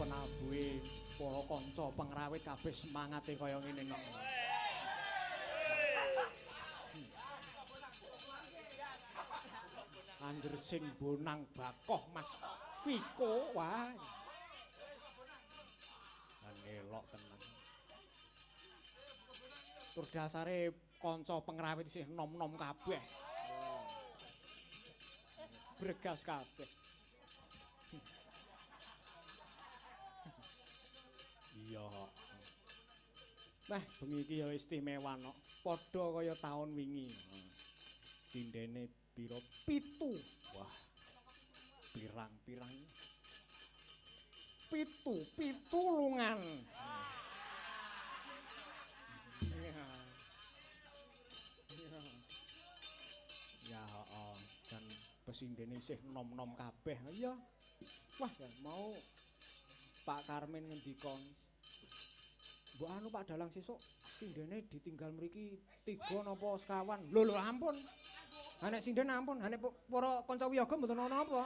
penabuhe para kanca pengrawit kabeh semangate kaya ngene kok. Angger sing bonang bakoh Mas Viko wah. Lan elok tenan. Tur dasare kanca pengrawit isih nom-nom kabeh. Bregas kabeh. Iya. Nah, bengi iki ya istimewa no. Padha kaya taun wingi. Sindene pira 7. Wah. Pirang-pirang. 7 lungan. Iya. Iya. Ya, heeh. Dan pesindene isih nom-nom kabeh. Iya. Wah, ya mau Pak Karmin ngendika, "Mbok anu Pak Dalang sesuk sindene ditinggal mriki 3 napa sekawan." Lho ampun. Ha nek sinden ampun, ha nek para kanca wiyaga mboten ana apa.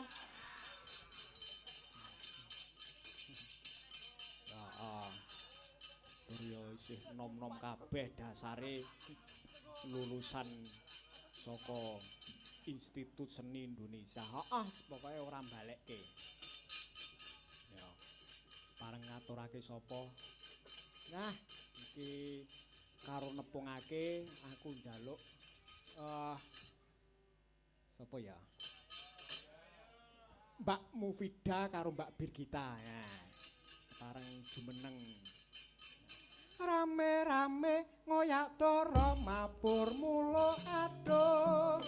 Heeh. Tur ya isih nom-nom kabeh dasare lulusan saka Institut Seni Indonesia. Heeh, pokoke ora balekke. Ya. Pareng ngaturake sapa? Nah, iki karo nepungake aku njaluk sapa ya? Mbak Mufida karo Mbak Birgita. Ya. Pareng jumeneng. Rame-rame ngoyak dara mabur mulo adoh.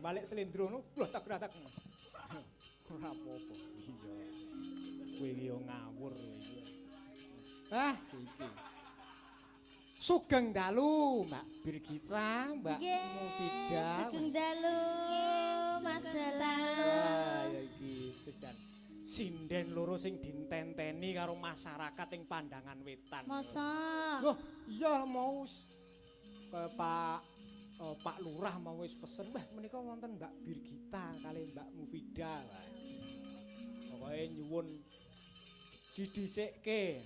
Balik selendro no blok tak gratak. Ora apa-apa. Iya. Kowe iki yo ngawur iki. Ah, siki. Sugeng dalu, Mbak Birgita, Mbak Mufida. Sugeng dalu, Mas Dalang. Ah, ya iki sejan. Sinden loro sing ditenteni karo masyarakat ing Pandangan Wetan. Masa? Loh, iya mau Pak Lurah mau wis pesen, "Wah, menika wonten Mbak Birgita kali Mbak Mufida." Pokoke nyuwun didhisikke.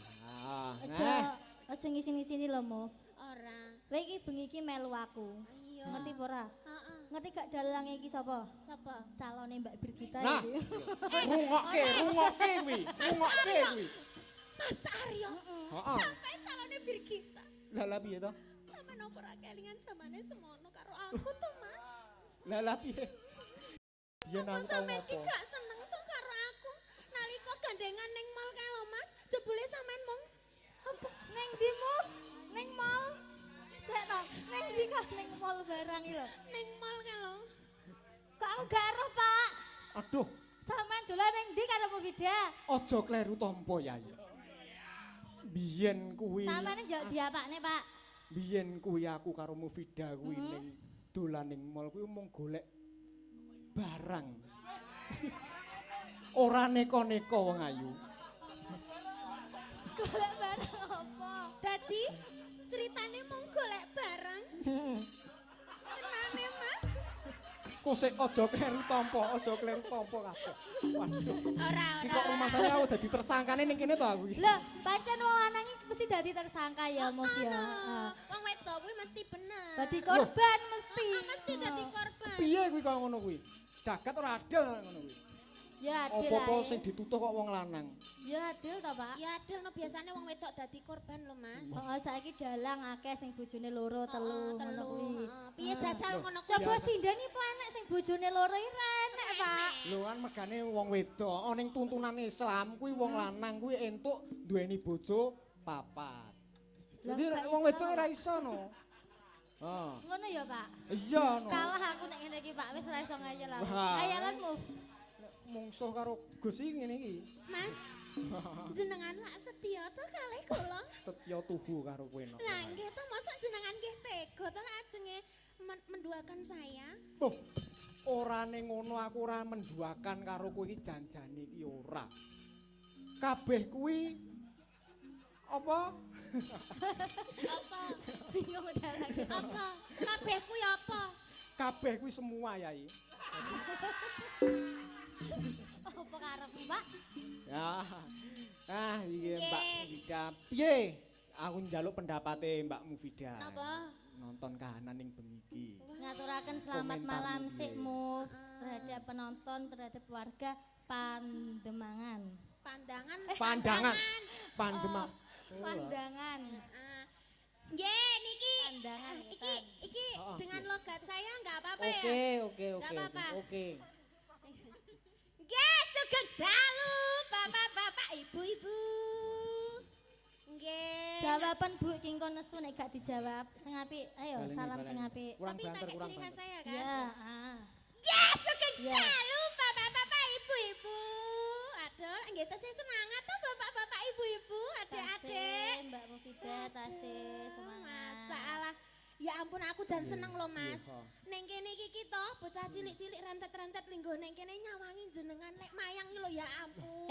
Aja ngisi-ngisini lho, Muf. Ora. Kowe iki bengi iki melu aku. Iya. Ngerti apa ora? Heeh. Ngerti gak dalang iki sapa? Sapa? Calone Mbak Birgita Nah, iki. rungokke kuwi. Rungokke kuwi. Mas Aryo. Heeh. Sampai calone Birgita. Lah piye to? Sampe nopo ora kelingan zamane semono karo aku tuh, Mas. Lah piye? Biyen Apa aku tau sampean ki ngopo? gak seneng tuh karo aku? Nalika gandengan ning mall kae lho, Mas. Jebule sampean mung apa? Neng ndi, Muf? Neng mall. Sik to, neng ndi kok neng mall barang iki lho. Ning mall kae lho. Kok aku gak eruh, Pak? Aduh, Sampean dolan neng ndi karo Mufida? aja kleru tampa Yayi. Biyen kuwi. Sampeyan njok diapakne, Pak? Biyen kuwi aku karo Mufida kuwi ning dolan ning mall kuwi mung golek barang. Ora neko-neko wong ayu. Golek barang apa? Dadi ceritane mung golek barang. Tenane, Mas. Kosek aja kleru tampa kabeh. Waduh. Ora. Iki kok masane aku dadi tersangkane ning kene to aku iki. Lah, pancen wong lanang iki mesti dadi tersangka ya, Mus ya. Heeh. Wong wedok kuwi mesti bener. Dadi korban mesti. Mesti dadi korban. Piye kuwi kok ngono kuwi? Jagat ora adil ngono kuwi. Ya adil Apa-apa ae. sing ditutuh kok wong lanang. Ya adil to, Pak. Ya adil no biasane wong wedok dadi korban lho, Mas. Heeh, saiki dalang akeh sing bojone loro, telu ngono kuwi. Piye jajal ngono kuwi? Coba sindani po enek sing bojone loro iki enek, Pak. Lho kan megane wong wedok, ning tuntunan Islam kuwi wong lanang kuwi entuk duweni bojo papat. Jadi Lah, gak wong iso. wedok ora iso no. Heeh. Ngono ya, Pak. Iya no. Kalah aku nek ngene iki, Pak. Wis ora iso ngayal aku. Wah. Khayalanmu. Mungsuh karo Gus iki ngene iki. Mas, jenengan lak setya to kalih kula? Setya tuhu karo kowe no. Lah nggih to, mosok jenengan nggih tega to lajenge menduakan saya? Tuh, ora ning ngono aku ora menduakan karo kowe iki janjane iki ora. Kabeh kuwi apa? Apa? Bingung dalang. Apa? Kabeh kuwi apa? Kabeh kuwi semua yai. Apa karepmu, Pak? Ya. Ah, iki Nggih. Mbak Mufida. Piye? Aku njaluk pendapate Mbak Mufida. Napa? Nonton kahanan ning bengi iki. Ngaturaken selamat Komentarmu malam piye? sikmu terhadap penonton, terhadap warga Pandemangan. Pandangan. Pandangan. Pandemang. Pandangan. Nggih, niki. Pandangan, Iki Oh, dengan oke. logat saya enggak apa-apa ya? Oke. Nggak apa-apa. Oke. Nggih, sugeng dalu, Bapak-bapak, Ibu-ibu. Nggih. Jawaban Bu Kingko nesu nek gak dijawab. Sing apik, ayo Baleni, salam baleni. sing apik. Kurang Tapi banter, pakai kurang ciri khas banter. saya kan? Ya, Ya, sugeng Ya. dalu, Bapak-bapak, Ibu-ibu. Aduh, nggih tesih semangat to Bapak-bapak, Ibu-ibu, adik-adik. Tasih, Mbak Mufida, tasih semangat. Masalah. Ya ampun aku jan seneng lho Mas. Iya. Neng kene iki kita bocah cilik-cilik rentet-rentet linggo neng kene nyawangi jenengan lek mayang iki lho ya ampun.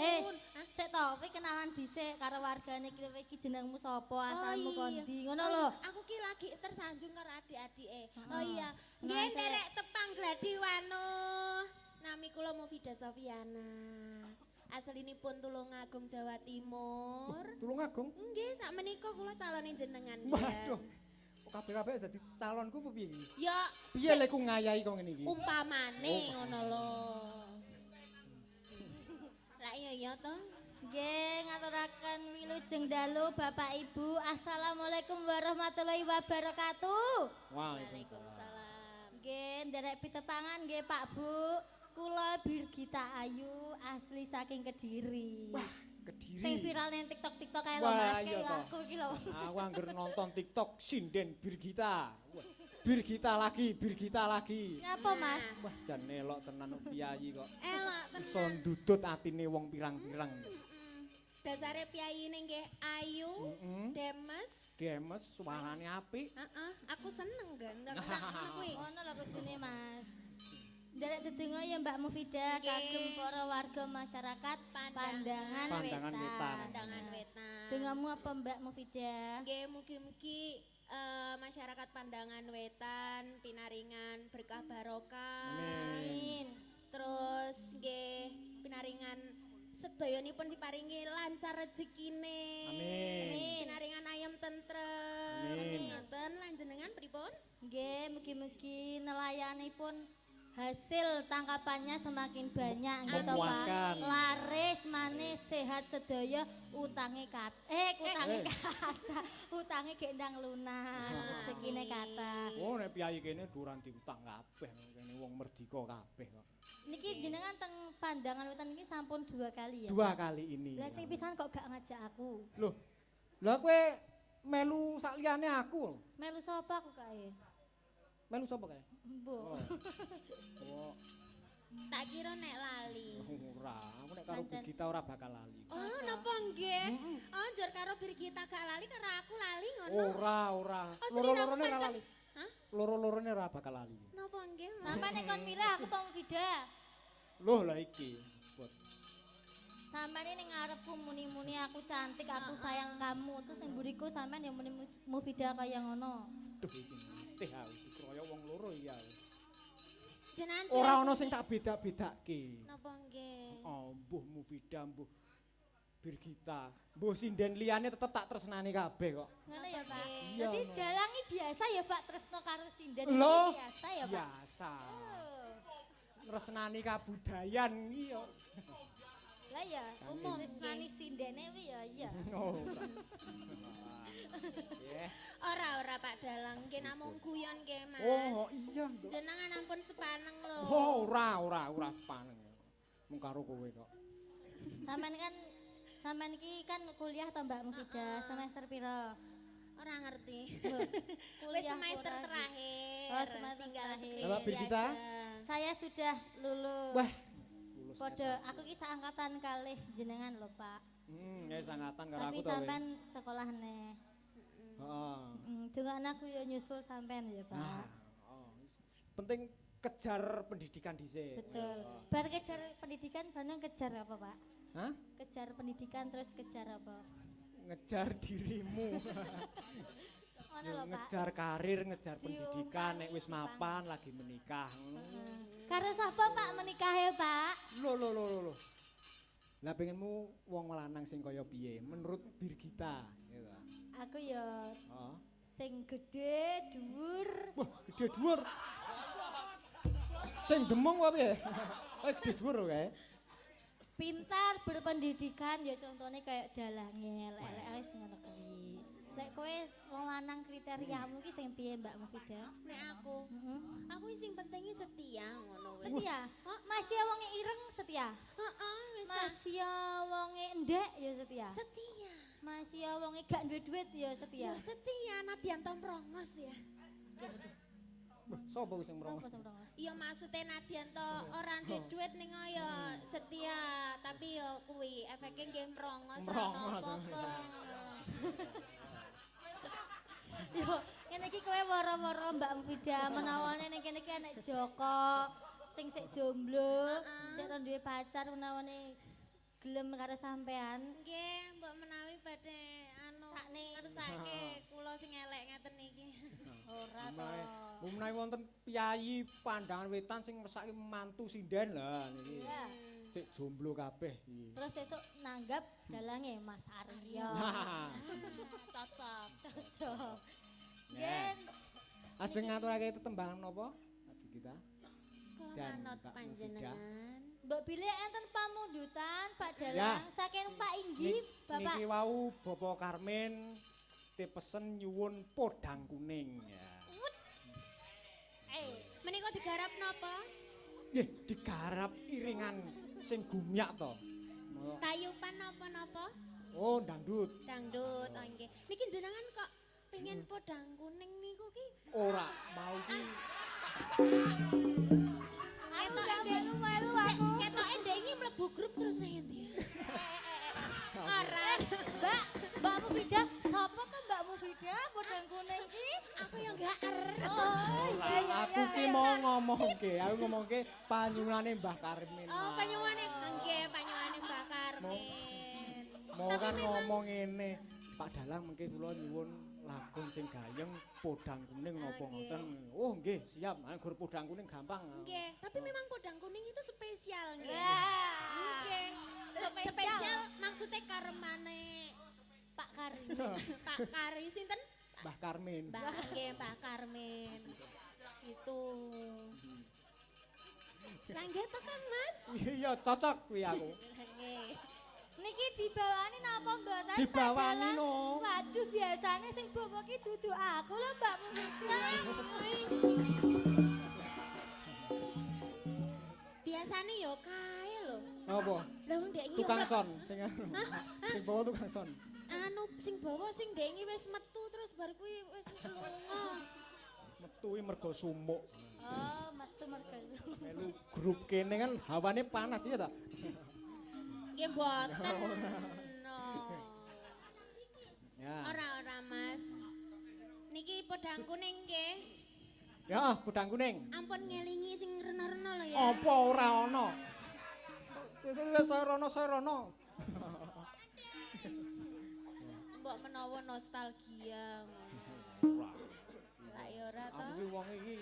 Hah? Sik to, kowe kenalan dhisik karo wargane iki jenengmu sapa, asalmu iya. kondi, ngono Oh, lho. Aku ki lagi tersanjung karo adik-adike. Oh Heeh. iya. Nah, Nggih Cek. nderek tepang gladiwano. Nami kula Mufida Sofiana. Aslinipun Tulungagung Jawa Timur. Tulung Agung. Nggih, sakmenika kula calone jenengan. Waduh. Kok kabeh-kabeh dadi calonku apa piye iki? Ya Piye lek ku ngayahi kok ngene iki? umpamane ngono lho. Lah iya to. Nggih, ngaturaken wilujeng dalu Bapak Ibu. Assalamualaikum warahmatullahi wabarakatuh. Waalaikumsalam. Nggih, nderek pitepangan nggih Pak Bu. Kula Birgita Ayu asli saking Kediri. Wah, Sing Kediri. viral ning TikTok kae lho Wah, Mas, iya kayak toh. aku iki lho. Aku angger nonton TikTok sinden Birgita. Wah, Birgita lagi. Ngapa Mas? Wah, jan elok tenan piyayi kok. Elok Iso tenan. ndudut atine wong pirang-pirang. Dasare piyayine nggih ayu, Heeh. demes. Demes suarane apik. Heeh, aku seneng kan ngono kuwi. Ngono lho kudune Mas. Nderek dedonga ya Mbak Mufida Nggih. kagem para warga masyarakat Pandangan Pandangan Wetan. Wetan. Pandangan wetan. Dongamu apa Mbak Mufida? Nggih mugi-mugi masyarakat Pandangan Wetan pinaringan berkah barokah. Amin. Terus nggih pinaringan sedayanipun diparingi lancar rezekine. Amin. Pinaringan ayam tentrem. Amin. Ngoten lan jenengan pripun? Nggih, mugi-mugi nelayanipun hasil tangkapannya semakin banyak gitu Memuaskan. Pak. Laris, manis, sehat sedaya, utange utange kata. Utange gek ndang lunas, rezekine kata. Oh, nek piyayi kene duran diutang kabeh. Kene wong merdika kabeh kok. Niki jenengan teng Pandangan Wetan iki sampun 2 kali ya. 2 kali ini. Lah sing pisan kok gak ngajak aku. Loh. Lah kowe melu sak liyane aku. Melu sapa aku kae? Melu sapa kae? Mbok. Oh. Tak kira nek lali. Ora, aku nek karo Pancen. Birgita ora bakal lali. Oh, napa nggih? Oh, njur karo Birgita gak lali karo aku lali ngono. Ora. Oh, Loro-lorone ora pancen- lali. Hah? Loro-lorone ora bakal lali. Napa nggih? Mas? Sampai nek kon milih aku Pak Mufida. Loh lah iki. Bot. Sampai ning ngarepku muni-muni aku cantik, aku sayang kamu. Terus yang buriku sampean yang muni Mufida kaya ngono. Duh iki teh aku dikeroyok wong loro iki aku. Jenengan ora ana sing tak beda-bedake. napa nggih? Oh, mbuh Mufida, mbuh Birgita, mbuh sinden liyane tetep tak tresnani kabeh kok. Ngono ya, Pak. Iya, Dadi no. dalangi biasa ya, Pak, tresno karo sinden Loh, iki biasa ya, Pak. biasa. Oh. Tresnani kabudayan iya. Lah ya, Umum, tresnani sindene kuwi ya iya. Oh. Nggih. Ora Pak Dalang, nggih namung guyon nggih Mas. Oh, iya. Nduk. Jenengan ampun sepaneng lho. Oh, ora sepaneng. Mung karo kowe kok. Sampean iki kan kuliah to Mbak Mufidah, semester piro? Ora ngerti. Loh, Wis kuliah semester ora. terakhir. Oh, semester tinggal terakhir. skripsi Bapak Birgita? aja. Saya sudah lulus. Wah, lulus Kode SMA. aku ki seangkatan kalih jenengan lho, Pak. Ya sangatan karo Tapi aku to. sampean sekolah neh. Heeh. Dengan aku ya nyusul sampean ya, Pak. Nah, oh, penting kejar pendidikan dhisik. Betul. Bar kejar pendidikan bareng kejar apa, Pak? Hah? Kejar pendidikan terus kejar apa? Ngejar dirimu. Ono lho, Pak. Ngejar karir, ngejar pendidikan, nek Diungkali, wis mapan lagi menikah. Karo sapa Pak menikahe, Pak? Loh. Lah pengenmu wong lanang sing kaya piye? Menurut Birgita, gitu. Aku ya Oh. sing gede, dhuwur. Wah, gede dhuwur. Sing demong apa piye? Gede dhuwur lho kae. Pintar, berpendidikan ya contohnya kayak dalange, lek wis ngono kuwi. Lek kowe wong lanang kriteriamu ki sing piye Mbak Mufidah? Nek aku sing pentingnya setia ngono wis. Setia. Masih wonge ireng setia. Heeh, wis Masih wonge endek ya setia. setia. Masih wonge gak duwe duit ya setia. Ya setia Nadianto Mrongos ya. Wah, sapa wis sing merong? Sopo sing merongos? Ya maksudnya Nadianto ora ndek duit ning ya setia, tapi ya kuwi efeknya nggih mrongos ora Mrongos. apa-apa. Yo, ngene iki kowe woro-woro Mbak Mufidah menawane ning kene iki enek Joko sing sik jomblo, sik ora duwe pacar menawane gelem karo sampean. Nggih, mbok menawi badhe anu Sakne. ngersake kula sing elek ngeten iki. Ora to. Menawi wonten piyayi pandangan wetan sing ngersake mantu sinden lah niki. Iya. Sik jomblo kabeh iki. Terus esuk nanggap dalange Mas Aryo. Nah, Cocok. Cocok. Nah. Gen ajeng ngaturake tetembangan napa? Abi kita. Kula Dan manut Mbak panjenengan. Mbok bilih enten pamundutan Pak Ya. Dalang saking Pak Inggi, Bapak. Niki wau Bapak Karmen te pesen nyuwun podang kuning ya. Menika digarap napa? Nggih, digarap iringan sing gumyak to. Mula- Tayupan napa-napa? Oh, dangdut. Dangdut, oh nggih. Niki jenengan kok pengen podang kuning niku ki? Ora mau ki Aku gak melu-melu aku. Ketoke ndek iki mlebu grup terus nang endi? Ora. Mbak Mufidah, sapa to Mbak Mufidah podang kuning iki? Aku yang gak er. Oh, ora. Aku ki mau ngomongke, aku ngomongke panyunane Mbah Karmen. Oh, panyuwane nggih, panyuwane Mbak Karmen. Mau kan ngomong ngene. Pak Dalang mengke kula nyuwun lagon sing gayeng podang kuning napa ngoten. Oh, nggih, siap. Anggur podang kuning gampang. Nggih, tapi memang podang kuning itu spesial nggih. Wah. Nggih. Spesial. Spesial maksudnya karemane Pak Karim. Pak Kari sinten? Mbah Karmen. Mbak nggih, Mbak Karmen. Itu. Lah nggih to kan, Mas? Iya, cocok kuwi aku. Nggih. Niki dibawani napa mboten? Dibawani, Pak Dalang? no. Waduh, biasanya sing bawa ki dudu aku lho Mbak Mufidah. Biasane yo kae lho. Apa? Lah wong ndek iki Tukang ora- son sing sing bawa tukang son. anu sing bawa sing ndek iki wis metu terus bar kuwi wis lunga. Metu iki mergo sumuk. Oh, metu mergo. Melu grup kene kan hawane panas ya ta? Nggih mboten. No. Ya. Ora Mas. Niki podang kuning nggih. Ya, podang kuning. Ampun ngelingi sing rena-rena lho ya. Apa ora ana? Saya rono. Mbok menawa nostalgia ngono. Ora. Lah ya ora to. Aku ki wong iki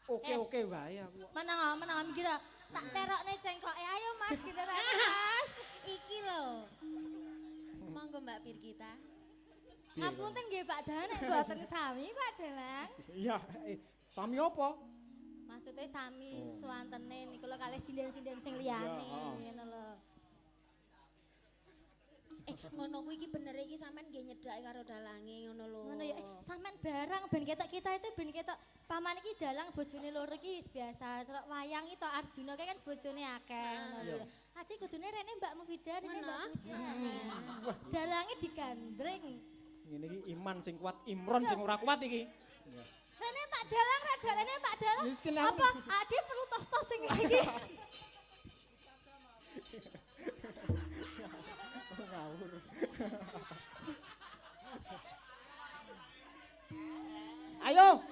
Oke wae aku. Menang mikir tak terokne cengkoke. Ayo Mas kita Mas. Iki lho. Monggo Mbak Birgita. Ngapunten nggih Pak Dalang mboten sami Pak Dalang. Iya, sami apa? Maksudnya sami suwantene niku lho kalih sinden-sinden sing liyane ngono lho. Ngono kuwi iki bener iki sampean nggih nyedhaki karo dalange ngono lho. Ngono ya, sampean barang ben ketok kita itu ben ketok paman iki dalang bojone loro iki wis biasa. Celok wayang itu Arjuna kan bojone akeh ngono lho. Ade kudune rene Mbak Mufidah, rene Mbak Mufidah. Dalange digandreng. Ngene iki iman sing kuat, Imron sing ora kuat iki. Rene Pak Dalang, rene Pak Dalang. Miskin Apa ade perlu tos-tos sing iki? Ngawur. Ayo.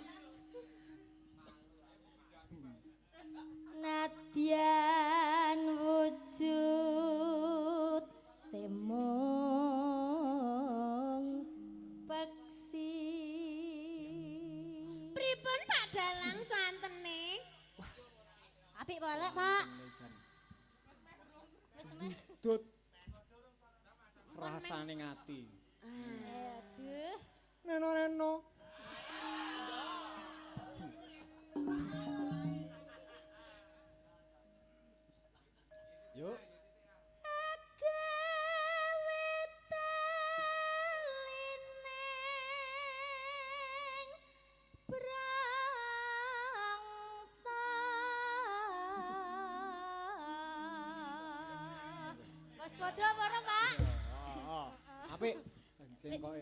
Nadyan wujud temung peksi. Pripun Pak Dalang santene? Apik boleh Pak. Dut. Rasane ngati. Aduh. Neno. Yuk. Waduh bareng Pak. Apik. Cengkoke.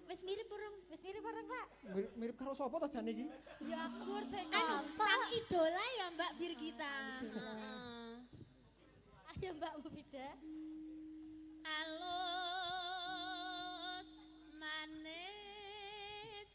Wis mirip urung? Wis mirip bareng Pak. Mirip karo sapa to jane iki? Ya kur Anu, sang idola ya Mbak Birgita. Ayo Mbak Mufidah. Alus manis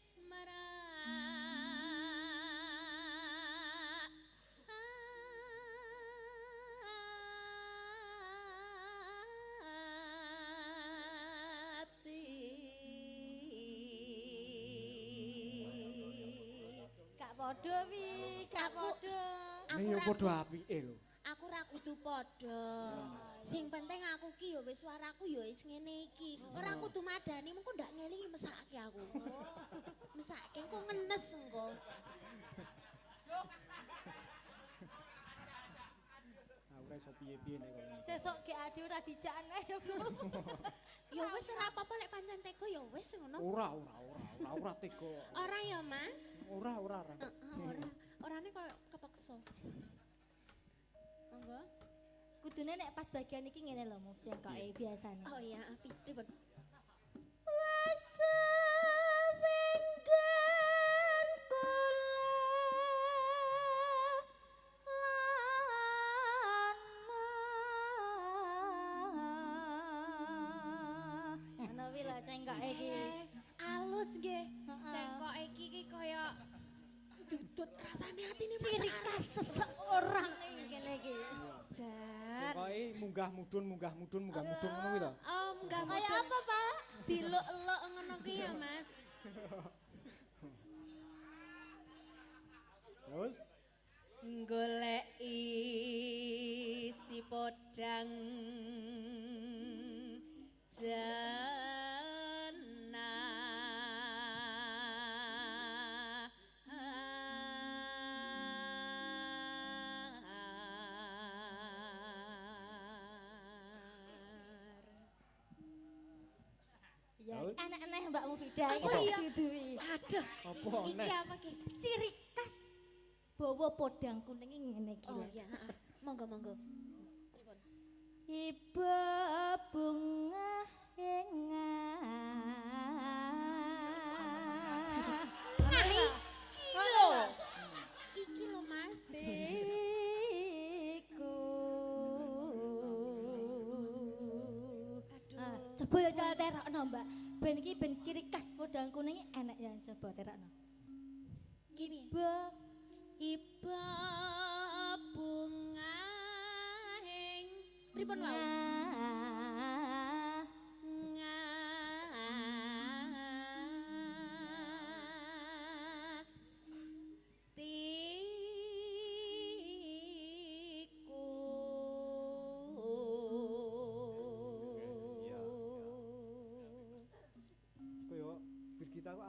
Padha wi, gak padha. Ya padha apike lho. Aku ra kudu padha. Sing penting aku ki ya wis suaraku ya wis ngene iki. Ora kudu madani mengko ndak ngelingi mesake aku. Mesake engko ngenes engko. Aku ora iso piye-piye nek kok. Sesuk ge ade ora dijakan ae yo. Ya wis ora apa-apa lek pancen teko ya wis ngono. Ora tega. Ora ya Mas. Ora. Orane koyo kepeksa. Monggo. Kudune nek pas bagian iki ngene lho move cengkoke biasane. Oh iya, pripun? Alus nggih. Cengkoke iki kaya dudut rasane atine Cirikas seseorang ngene iki. Jar. Cengkoke munggah mudun ngono kuwi to. Oh, munggah mudun. Kayak apa, Pak? Diluk-eluk ngono ki ya, Mas. Terus Goleki si podang Ya, aneh-aneh Mbak Mufidah Apa iki iya? diduwi. Aduh, apa iki neh? apa ki? Ciri khas bawa podang kuning ngene iki. Oh iya, monggo. Iba bunga engah. Nah, iki lho. Iki lho, Mas. Siku. Aduh. Coba ya jal terokno, Mbak. Ben iki ben ciri khas podang kuning enak ya coba terokno. Gini. Iba Bunga ing pripun wau? Ti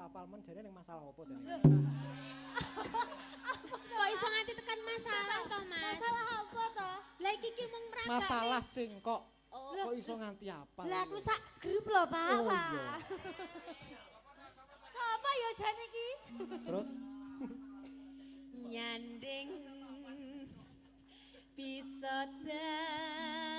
apal men jane ning masalah apa jane? Kok iso nganti tekan masalah to, Mas? Masalah apa to? Lah iki ki mung meragane. Masalah cingkok. Oh, Kok iso nganti apal? Lah aku sak grup lho, Pak. Oh iya. Apa ya jane iki? Terus nyanding bisa dadi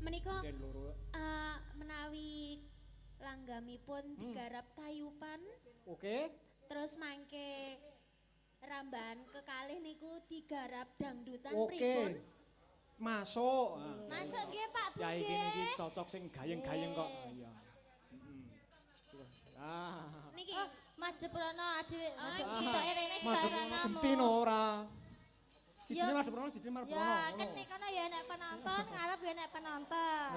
menika den loro. menawi langgamipun digarap tayupan Oke. terus mangke rambahan kekalih niku digarap dangdutan Oke. pripun? Masuk. Masuk nggih Pak Bu Ya iki nggih. iki cocok sing gayeng-gayeng kok. Iya. Ah. Niki Oh, madhep rono adewe. Oh, Kitoke rene Madhep sekarang gentino ora. Sijine Ya. madhep rono, sijine madhep rono. Ya, kan ngono. nek kono ya enek penonton, ngarep ya enek penonton.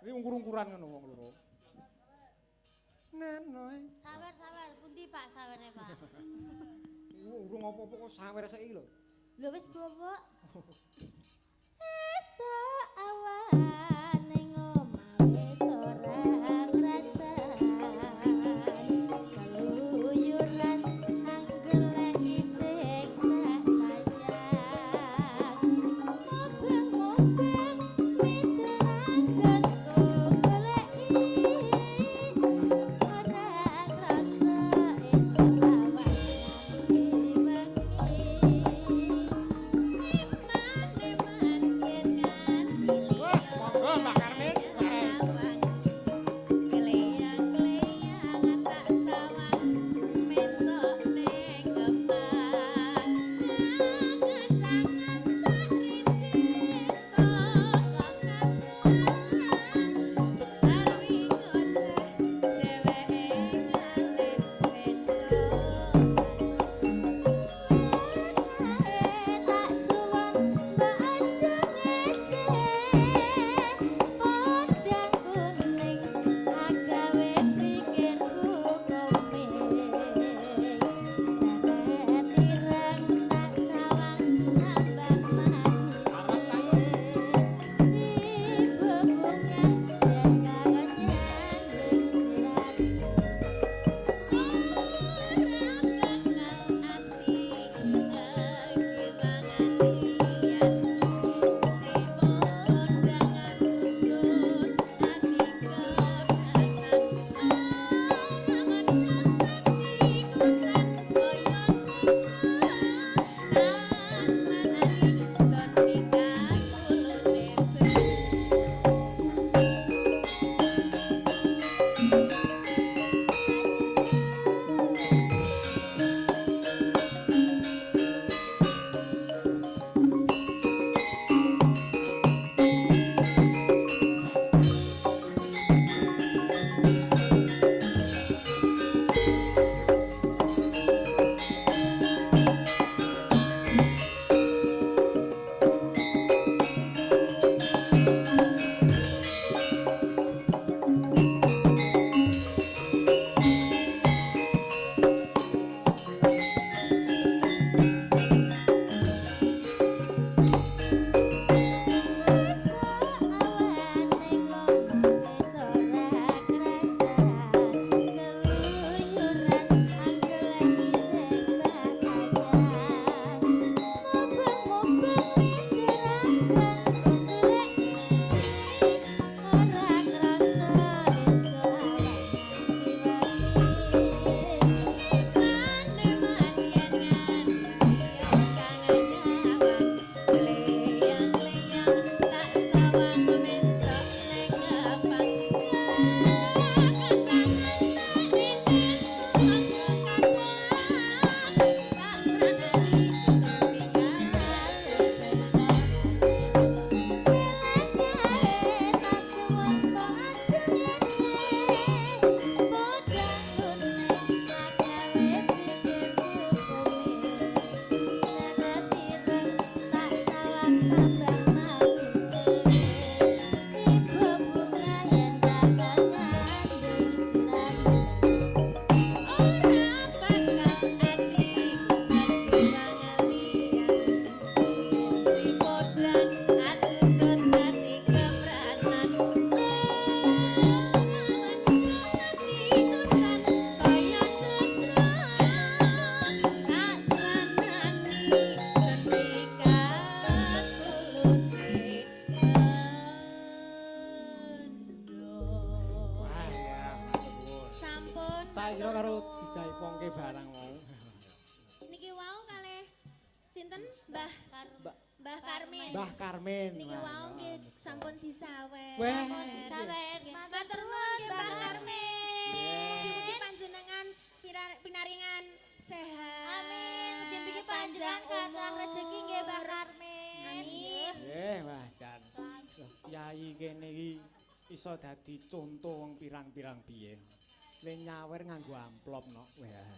Ini ungkur-ungkuran ngono wong loro. Nenoy. Sawer, pundi Pak sawere Pak? Urung apa-apa kok sawer sik iki lho. Lho wis bobok. Esok awan ning omah wis ora ngrasan. Kaluyuran anggelek isih tak sayang. Mobeng-mobeng piterangan goleki. Ora krasa esok awan wengi. iman yen nganti Wah, monggo. Mbah Karmin. Mbah Karmin. Niki Wah, wau ya, nggih meksa. sampun disawen. Weh. Sawen. Matur nuwun nggih Mbah Karmin. Yeah. Mugi-mugi panjenengan pinaringan sehat. Amin. Mugi-mugi panjenengan kathah rezeki nggih Mbah Karmin. Amin. Nggih, wah jan. Loh, Kyai kene iki iso dadi contoh wong pirang-pirang piye. Le nyawer nganggo amplop no. Wah.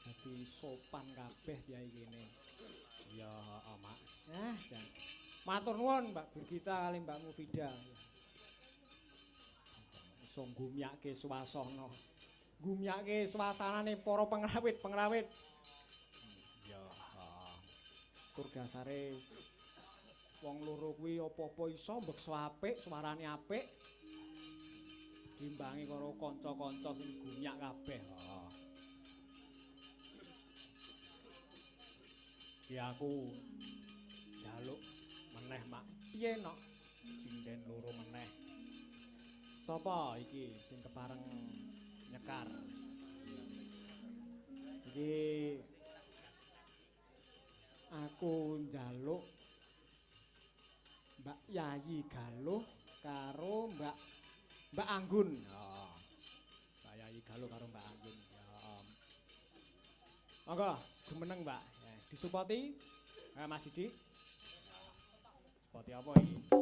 Dadi sopan kabeh kyai kene. Ya, heeh, Mak. Jan. Matur nuwun Mbak Birgita kali Mbak Mufida. Iso ngumyake swasana. Ngumyake swasanane para pengrawit-pengrawit. Ya, heeh. Tur dasare wong loro kuwi apa-apa iso mbeksa apik, suarane apik. Dimbangi karo kanca-kanca sing gumyak kabeh. Heeh. Ya aku njaluk meneh Mak. Piye nok? Sinden loro meneh. Sapa iki sing kepareng nyekar? Iki aku njaluk Mbak Yayi Galuh karo Mbak Anggun. Oh. Mbak Yayi Galuh karo Mbak Anggun. Ya. Monggo jumeneng Mbak. Disupoti Mas Didi. Supoti apa iki?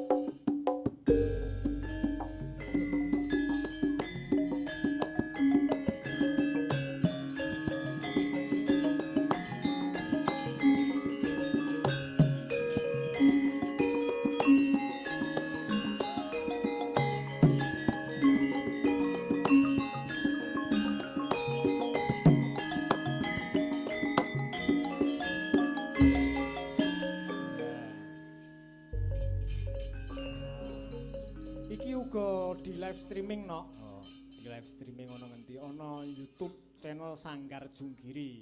Iki uga di live streaming no. Oh, di live streaming ono ngendi? Ono YouTube channel Sanggar Junggiri.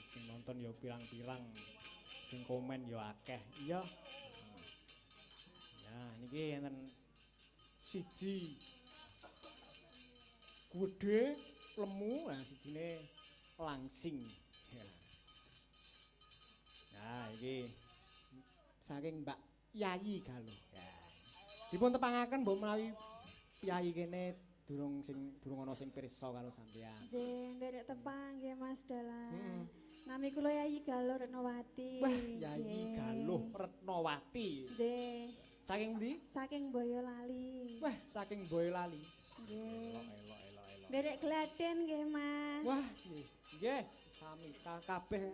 Sing nonton ya pirang-pirang, sing komen ya akeh. Iya. Ya, niki enten siji gede lemu, nah sijine langsing. Nah, iki saking Mbak Yayi Galuh. Ya. Dipun tepangaken mbok menawi piyai kene durung ana sing pirsa karo sampeyan. Nggih, nderek tepang nggih Mas Dalan. Nami kula Yayi Galuh Retnowati. Wah, Yayi Galuh Retnowati. Nggih. Saking ndi? Saking Boyolali. Wah, saking Boyolali. Nggih. Elok. Nderek Gladen nggih Mas. Wah, nggih. Sami kabeh